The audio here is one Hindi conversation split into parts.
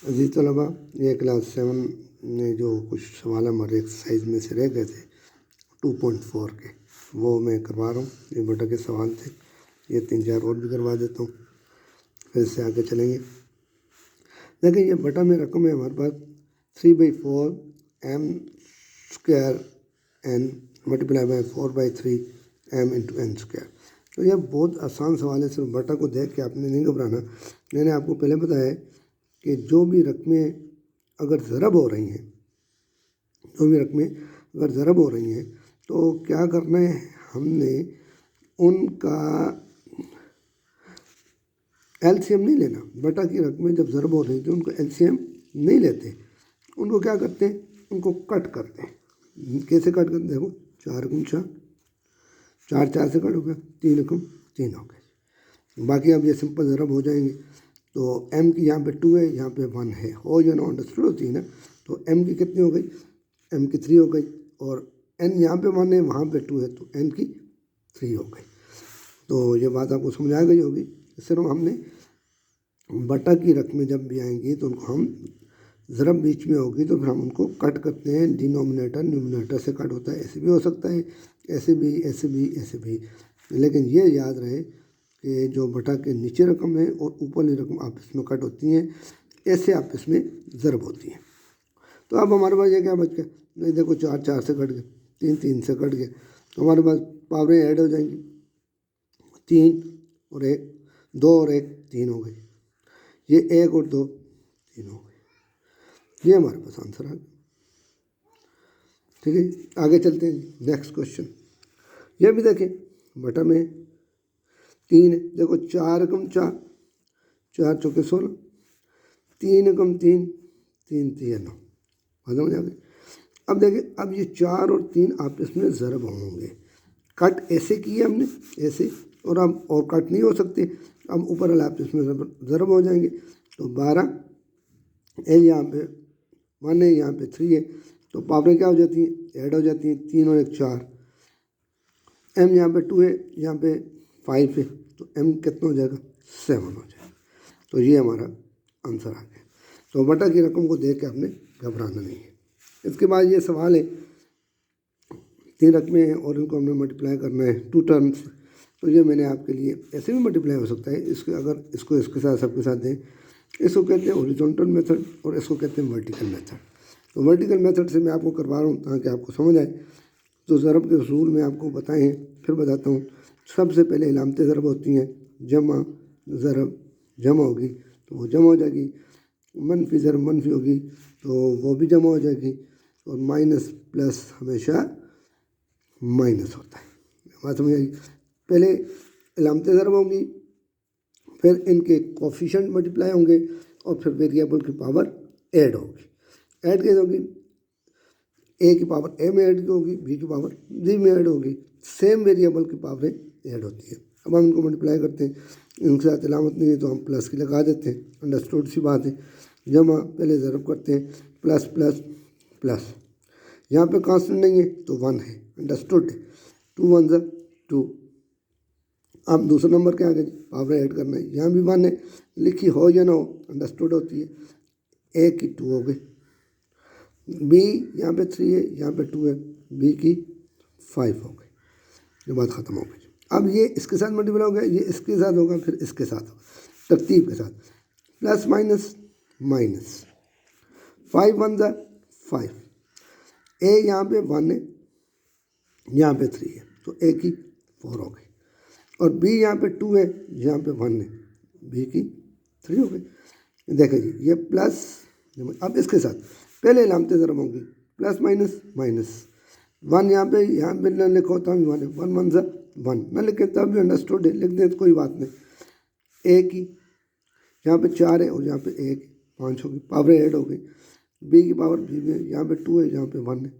अजीज तलबा, ये क्लास 7 में जो कुछ सवाल हमारे एक्सरसाइज में से रह गए थे 2.4 के, वो मैं करवा रहा हूँ। ये बटा के सवाल थे, ये 3-4 और भी करवा देता हूँ, फिर से आगे चलेंगे। देखिए, ये बटा में रकम है हमारे पास 3/4 m² n multiply by 4/3 m into n square. तो यह बहुत आसान सवाल है, सिर्फ बटा को देख के आपने नहीं घबराना। मैंने आपको पहले बताया है कि जो भी रकमें अगर ज़रब हो रही हैं, तो क्या करना है, हमने उनका एलसीएम नहीं लेना। बटा की रकमें जब ज़रब हो रही थी उनको एलसीएम नहीं लेते, उनको क्या करते हैं, उनको कट करते हैं। कैसे कट करते हैं, देखो 4×4, 4 से कट हो गया, 3×3 हो गए। बाकी अब ये सिंपल ज़रब हो जाएंगे। तो m की यहाँ पे 2 है, यहाँ पे 1 है, हो या ना अंडरस्टूड होती है ना। तो m की कितनी हो गई, m की 3 हो गई, और n यहाँ पे 1 है, वहाँ पे 2 है, तो n की 3 हो गई। तो ये बात आपको समझ आ गई होगी। सिर्फ हमने बटा की रकमें जब भी आएंगी तो उनको हम ज़रब बीच में होगी तो फिर हम उनको कट करते हैं। डिनोमिनेटर न्यूमिनेटर से कट होता है, ऐसे भी हो सकता है, ऐसे भी, ऐसे भी, ऐसे भी। लेकिन ये याद रहे कि जो बटा के नीचे रकम है और ऊपर वाली रकम आपस में कट होती हैं, ऐसे आपस में ज़रब होती हैं। तो अब हमारे पास ये क्या बच गया, नहीं देखो 4 से कट गए, 3 से कट गए, तो हमारे पास पावरें ऐड हो जाएंगी। 3 और 1, 2 और 1, 3 हो गई। ये 1 और 2, 3 हो गई। ये हमारे पास आंसर आ गया। ठीक है, आगे चलते हैं। नेक्स्ट क्वेश्चन, ये भी देखें, बटा में 3 है। देखो 4×4, 4 चौके 16, 3×3, 3 3 9, समझ आ गई। अब देखिए, अब ये 4 और 3 आपस में ज़रब होंगे। कट ऐसे किए हमने, ऐसे, और अब और कट नहीं हो सकते, अब ऊपर वाला आपस में ज़रब हो जाएंगे। तो 12 एल यहाँ पे 1 है, यहाँ पे 3 है, तो पावरें क्या हो जाती हैं, ऐड हो जाती हैं। 3 और 1 4, m यहाँ पे 2 है, यहाँ पे 5 है, तो m कितना हो जाएगा, 7 हो जाएगा। तो ये हमारा आंसर आ गया। तो बटा की रकम को देख के आपने घबराना नहीं है। इसके बाद ये सवाल है, 3 रकमें हैं और इनको हमने मल्टीप्लाई करना है 2 टर्म्स। तो ये मैंने आपके लिए ऐसे भी मल्टीप्लाई हो सकता है, इसके अगर इसको इसके साथ सबके साथ दें, इसको कहते हैं हॉरिजॉन्टल मेथड और इसको कहते हैं वर्टिकल मेथड। तो वर्टिकल मेथड से मैं आपको करवा रहा हूँ ताकि आपको समझ आए। तो ज़रब के उसूल में आपको बताए हैं, फिर बताता हूँ। सबसे पहले इलामतें ज़रब होती हैं, जमा ज़रब जमा होगी तो वो जमा हो जाएगी, मनफी ज़रब मनफी होगी तो वो भी जमा हो जाएगी, और माइनस प्लस हमेशा माइनस होता है। बात समझ आई। पहले इलामतें ज़रब होंगी, फिर इनके कोफिशिएंट मल्टीप्लाई होंगे, और फिर वेरिएबल की पावर ऐड होगी। ऐड कैसे होगी, ए की पावर ए में ऐड होगी, बी की पावर बी में ऐड होगी। सेम वेरिएबल की पावरें ऐड होती है। अब हम इनको मल्टीप्लाई करते हैं, इनके साथ इलामत नहीं है तो हम प्लस की लगा देते हैं, अंडरस्टूड सी बात है। जमा पहले ज़रब करते हैं, प्लस प्लस प्लस, यहाँ पे कांस्टेंट नहीं है तो 1 है, अंडरस्टूड। 2 1 ज़ा 2। अब दूसरा नंबर क्या आ गया, पावर ऐड करना है, यहाँ भी 1 है, लिखी हो या ना हो अंडरस्टूड होती है। ए की 2 हो गई, बी यहाँ पे 3 है, यहाँ पे 2 है, बी की 5 हो गई। ये बात ख़त्म हो गई। अब ये इसके साथ मल्टीप्लाई हो गया, ये इसके साथ होगा, फिर इसके साथ होगा, तरतीब के साथ, प्लस माइनस माइनस, 5 1 ज़ा 5। ए यहाँ पे 1 है, यहाँ पे 3 है, तो ए की 4 हो गई, और बी यहाँ पे 2 है, यहाँ पे 1 है, बी की 3 हो गई। देखिए जी, ये प्लस, अब इसके साथ पहले इलामतें ज़रब होंगी, प्लस माइनस माइनस, 1 यहाँ पे न लिखो तो भी 1 है, 1 1 ज़ा 1, न लिखे तब भी अंडरस्टूड है, लिख दें तो कोई बात नहीं। ए की यहाँ पे 4 है और यहाँ पे 1, 5 होगी, पावर ऐड हो गई। बी की पावर बी में, यहाँ पे 2 है, यहाँ पे 1 है,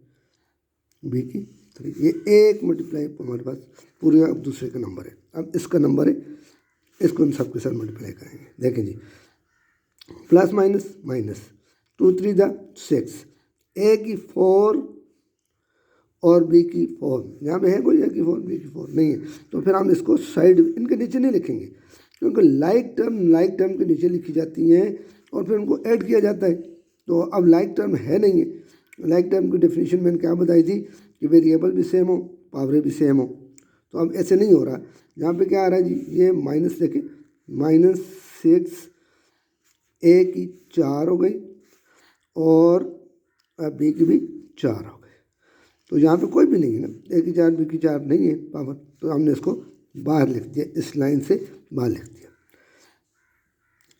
बी की 3। ये एक मल्टीप्लाई हमारे पास पूरे अब दूसरे का नंबर है। अब इसका नंबर है, इसको हम सबके साथ मल्टीप्लाई करेंगे। देखें जी, प्लस माइनस माइनस, 2 3 ज़ा 6, ए की 4 और बी की 4, यहाँ पे है कोई ए की 4 बी की 4 नहीं है, तो फिर हम इसको साइड इनके नीचे नहीं लिखेंगे, क्योंकि लाइक टर्म के नीचे लिखी जाती हैं और फिर उनको ऐड किया जाता है। तो अब लाइक टर्म है नहीं है। लाइक टर्म की डेफिनेशन मैंने क्या बताई थी कि वेरिएबल भी सेम हो, पावरें भी सेम हो। तो अब ऐसे नहीं हो रहा। यहाँ पे क्या आ रहा है जी, ये माइनस देखें, -6 ए की 4 हो गई और बी की भी 4 हो गई। तो यहाँ पे कोई भी नहीं है ना, ए की 4 बी की 4 नहीं है पावर, तो हमने इसको बाहर लिख दिया, इस लाइन से बाहर लिख दिया।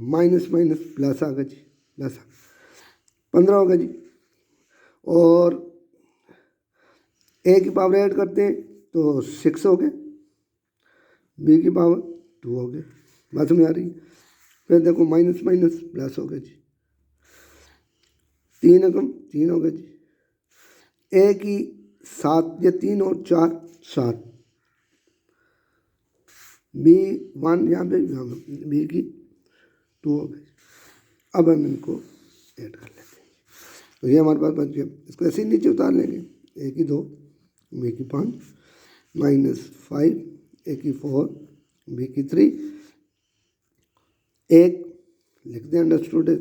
माइनस माइनस प्लस आ गया जी, प्लस 15 होगा जी। और ए की पावर ऐड करते हैं तो 6 हो गए, बी की पावर 2 हो गए। बात समझ आ रही है? फिर देखो माइनस माइनस प्लस हो गया जी, 3 एकम 3 हो गया जी। ए की 7, ये 3 और 4 7, बी 1 यहाँ पे बी की 2 हो गई। अब हम इनको ऐड कर लेते हैं। तो ये हमारे पास बच गया, इसको ऐसे ही नीचे उतार लेंगे, ए की 2 बी की 5 -5 ए की 4 बी की 3 1 लिख दें, अंडरस्टूड है,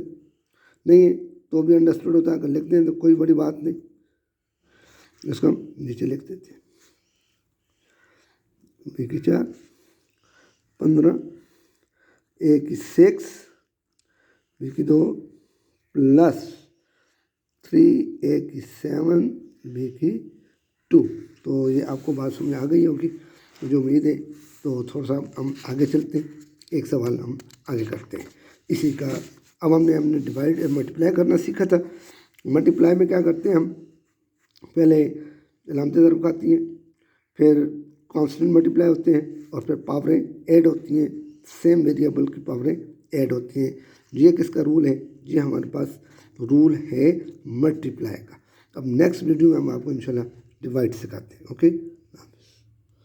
नहीं है तो भी अंडरस्टूड होता है, अगर लिख दें तो कोई बड़ी बात नहीं। इसको हम नीचे लिख देते हैं, बी की 4 15 ए की 6 बी की 2 +3 ए की 7 बी की 2। तो ये आपको बात समझ आ गई होगी, मुझे उम्मीद है। तो थोड़ा सा हम आगे चलते हैं, एक सवाल हम आगे करते हैं इसी का। अब हमने डिवाइड मल्टीप्लाई करना सीखा था। मल्टीप्लाई में क्या करते हैं हम, पहले अलामत ज़रब आती हैं, फिर कांस्टेंट मल्टीप्लाई होते हैं और फिर पावरें ऐड होती हैं, सेम वेरिएबल की पावरें ऐड होती हैं। ये किसका रूल है? ये हमारे पास रूल है मल्टीप्लाई का। अब नेक्स्ट वीडियो में हम आपको इंशाल्लाह डिवाइड सिखाते हैं। ओके।